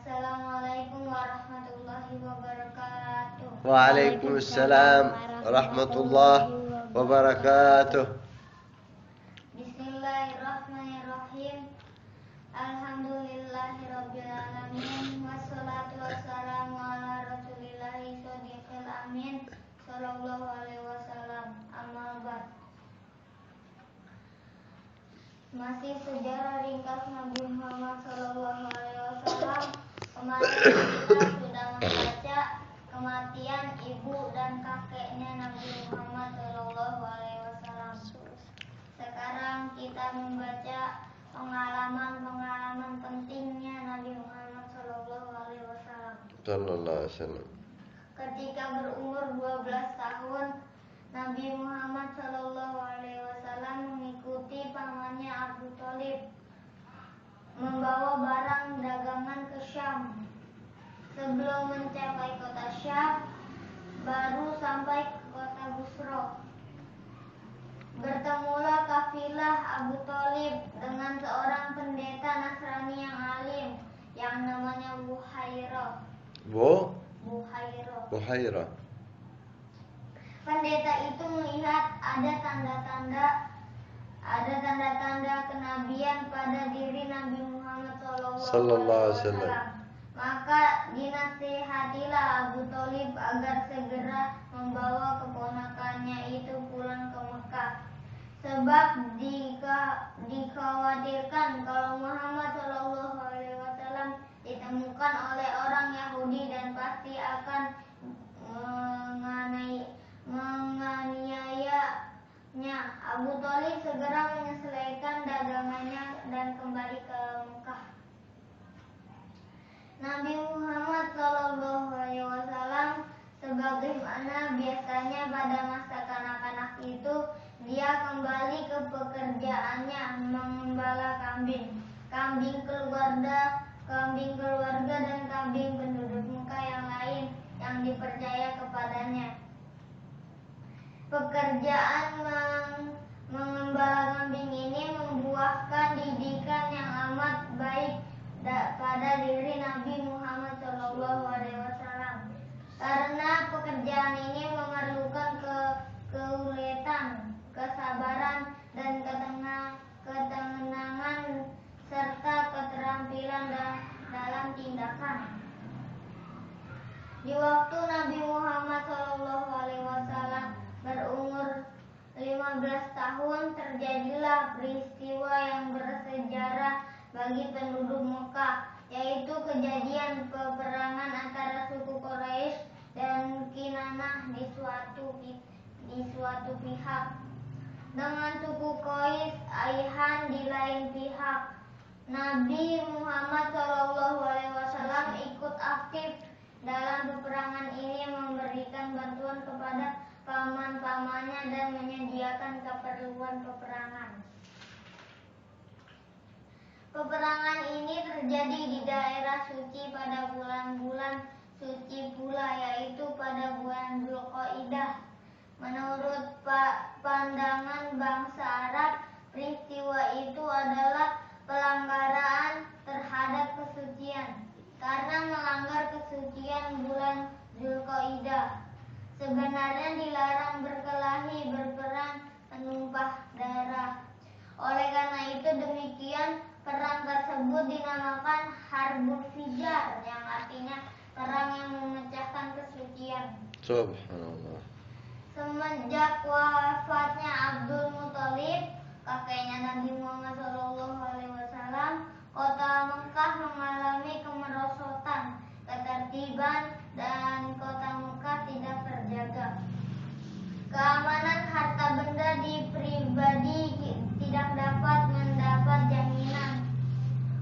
Assalamualaikum warahmatullahi wabarakatuh. Waalaikumsalam warahmatullahi wabarakatuh. Bismillahirrahmanirrahim. Alhamdulillahirabbil alamin wassalatu wassalamu ala rasulillahi shodiqil amin sallallahu alaihi wasallam. Amma ba'd. Masih sejarah ringkas Nabi Muhammad sallallahu alaihi wasallam. Kemarin kita sudah membaca kematian ibu dan kakeknya Nabi Muhammad sallallahu alaihi wasallam. Sekarang kita membaca pengalaman pentingnya Nabi Muhammad sallallahu alaihi wasallam. Ketika berumur 12 tahun, Nabi Muhammad sallallahu alaihi wasallam mengikuti pamannya Abu Thalib membawa barang dagangan ke Syam. Sebelum mencapai kota Syam, baru sampai ke kota Busra. Bertemulah kafilah Abu Thalib dengan seorang pendeta Nasrani yang alim yang namanya Buhairah. Buhairah. Pendeta itu melihat ada tanda-tanda kenabian pada diri Nabi Muhammad sallallahu alaihi wasallam. Maka dinasihatilah Abu Thalib agar segera membawa keponakannya itu pulang ke Mekah. Sebab dikhawatirkan kalau Muhammad sallallahu alaihi wasallam ditemukan oleh orang Yahudi dan pasti akan menganiayanya. Abu Thalib segera menyelesaikan dagangannya dan kembali ke Mekah. Nabi Muhammad sallallahu alaihi wasallam sebagaimana biasanya pada masa kanak-kanak itu, dia kembali ke pekerjaannya mengembala kambing keluarga dan kambing penduduk Mekah yang lain yang dipercaya kepadanya. Pekerjaan mengembala kambing ini membuahkan didikan yang amat baik pada diri Nabi Muhammad sallallahu alaihi wasallam. Karena pekerjaan ini memerlukan keuletan, kesabaran dan ketenangan serta keterampilan dalam tindakan. Di waktu Nabi Muhammad sallallahu alaihi wasallam berumur 15 tahun, terjadilah peristiwa yang bersejarah bagi penduduk Mekah, yaitu kejadian peperangan antara suku Quraisy dan Kinanah di suatu pihak, dengan suku Qais Aihan di lain pihak. Nabi Muhammad SAW ikut aktif dalam peperangan ini, memberikan bantuan kepada paman-pamannya dan menyediakan keperluan peperangan. Peperangan ini terjadi di daerah suci pada bulan-bulan suci pula, yaitu pada bulan Dzulqa'dah. Menurut pandangan bangsa Arab, peristiwa itu adalah pelanggaran terhadap kesucian. Karena melanggar kesucian bulan Dzulqa'dah, sebenarnya dilarang berkelahi, berperang, menumpah darah. Oleh karena itu demikian, perang tersebut dinamakan Harbul Fijar, yang artinya perang yang memecahkan kesucian. Subhanallah. Semenjak wafatnya Abdul Muthalib, kakeknya Nabi Muhammad SAW, kota Mekah mengalami kemerosotan, ketertiban, dan kota Mekah tidak terjaga. Keamanan harta benda di pribadi tidak dapat mendapat jaminan.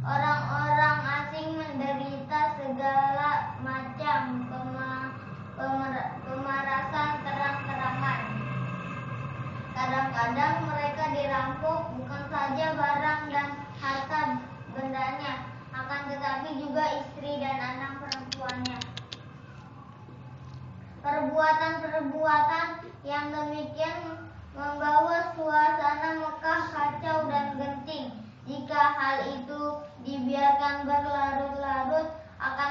Orang-orang asing menderita segala macam pemerasan terang-terangan. Kadang-kadang mereka dirampok bukan saja barang dan harta bendanya, akan tetapi juga istri dan anak perempuannya. Perbuatan-perbuatan yang demikian membawa suasana Mekah kacau dan genting. Jika hal itu dibiarkan berlarut-larut, akan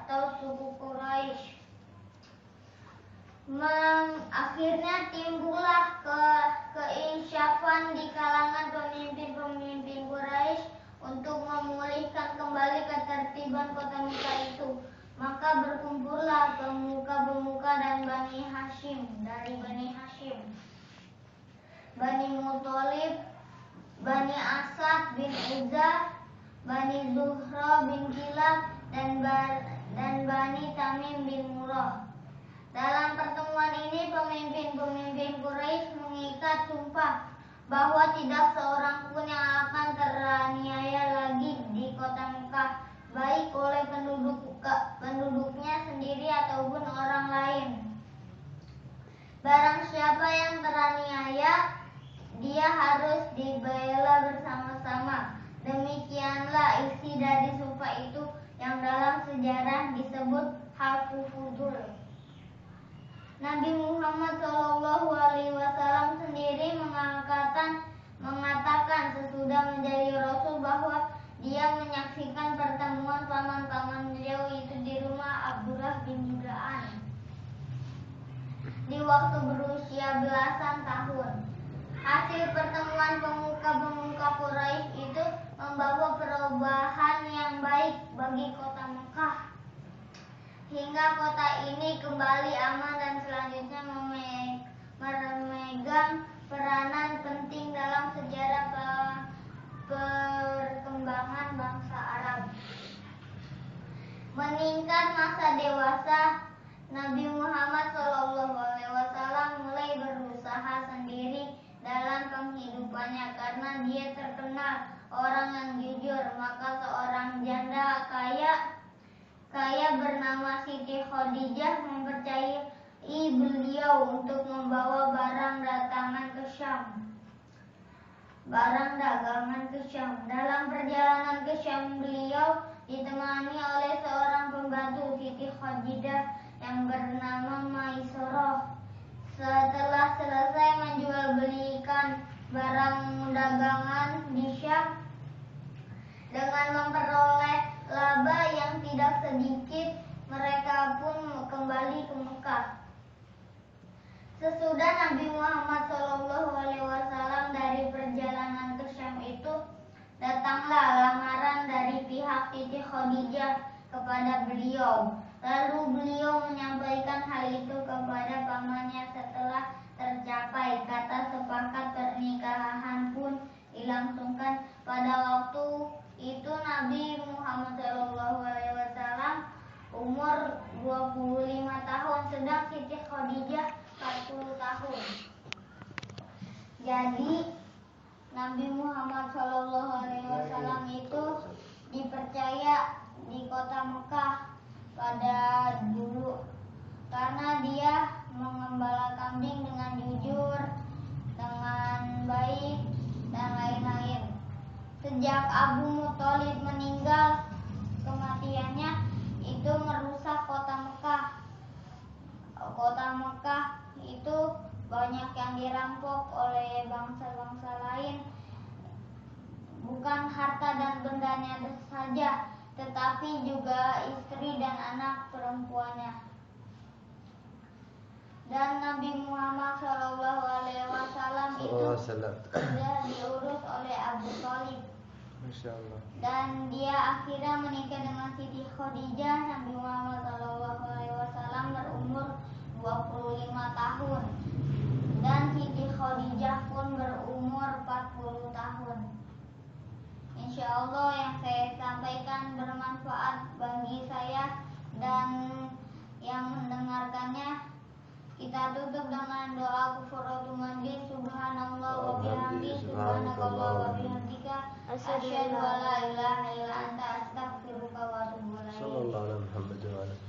atau suku Quraisy. Akhirnya timbullah keinsyafan di kalangan pemimpin-pemimpin Quraisy untuk memulihkan kembali ketertiban kota Mekah itu. Maka berkumpullah pemuka-pemuka dan Bani Hashim dari Bani Hashim, Bani Muthalib, Bani Asad bin Uzzah, Bani Zuhra bin Kilab, dan Bani Tamim bin Murrah. Dalam pertemuan ini pemimpin-pemimpin Quraisy mengikat sumpah bahwa tidak seorang pun yang akan teraniaya lagi di kota Mekah, baik oleh penduduknya sendiri ataupun orang lain. Barang siapa yang teraniaya, dia harus dibela bersama-sama. Demikianlah isi dari sumpah itu yang dalam sejarah disebut Halfu Fudul. Nabi Muhammad SAW sendiri mengatakan sesudah menjadi Rasul bahwa dia menyaksikan pertemuan paman-paman beliau itu di rumah Abdullah bin Juda'an di waktu berusia belasan tahun. Hasil pertemuan pemuka-pemuka Quraisy itu membawa perubahan yang baik bagi kota Mekah, hingga kota ini kembali aman dan selanjutnya memegang peranan penting dalam sejarah perkembangan bangsa Arab. Meningkat masa dewasa, Nabi Muhammad SAW mulai berusaha sendiri dalam penghidupannya karena dia terkenal orang yang jujur. Maka seorang janda kaya bernama Siti Khadijah mempercayai beliau untuk membawa barang dagangan ke Syam. Dalam perjalanan ke Syam, beliau ditemani oleh seorang pembantu Siti Khadijah yang bernama Maisarah. Setelah selesai menjual belikan barang dagangan di Syam dengan memperoleh laba yang tidak sedikit, mereka pun kembali ke Mekah. Sesudah Nabi Muhammad SAW dari perjalanan ke Syam itu, datanglah lamaran dari pihak Siti Khadijah kepada beliau. Lalu beliau menyampaikan hal itu kepada pamannya. Setelah tercapai kata sepakat, pernikahan pun dilangsungkan. Pada waktu itu Nabi Muhammad SAW umur 25 tahun, sedang Siti Khadijah 40 tahun. Jadi Nabi Muhammad SAW itu dipercaya di kota Mekah pada dulu karena dia mengembala kambing dengan jujur, dengan baik, dan lain-lain. Sejak Abu Muthalib meninggal, kematiannya itu merusak kota Mekah. Kota Mekah itu banyak yang dirampok oleh bangsa-bangsa lain. Bukan harta dan bendanya saja, tetapi juga istri dan anak perempuannya. Dan Nabi Muhammad SAW itu sudah diurus oleh Abu Thalib. Dan dia akhirnya menikah dengan Siti Khadijah. Nabi Muhammad SAW berumur 25 tahun dan Siti Khadijah pun berumur 40 tahun. Insya Allah yang saya sampaikan bermanfaat bagi saya dan yang mendengarkannya. Kita tutup dengan doa kufuratul majlis. Subhanallah wa bihamdihi, subhanakallah wa bihamdika, asyhadu an la ilaha illa anta, astaghfiruka wa atubu ilaik. Sallallahu alaihi wa sallam.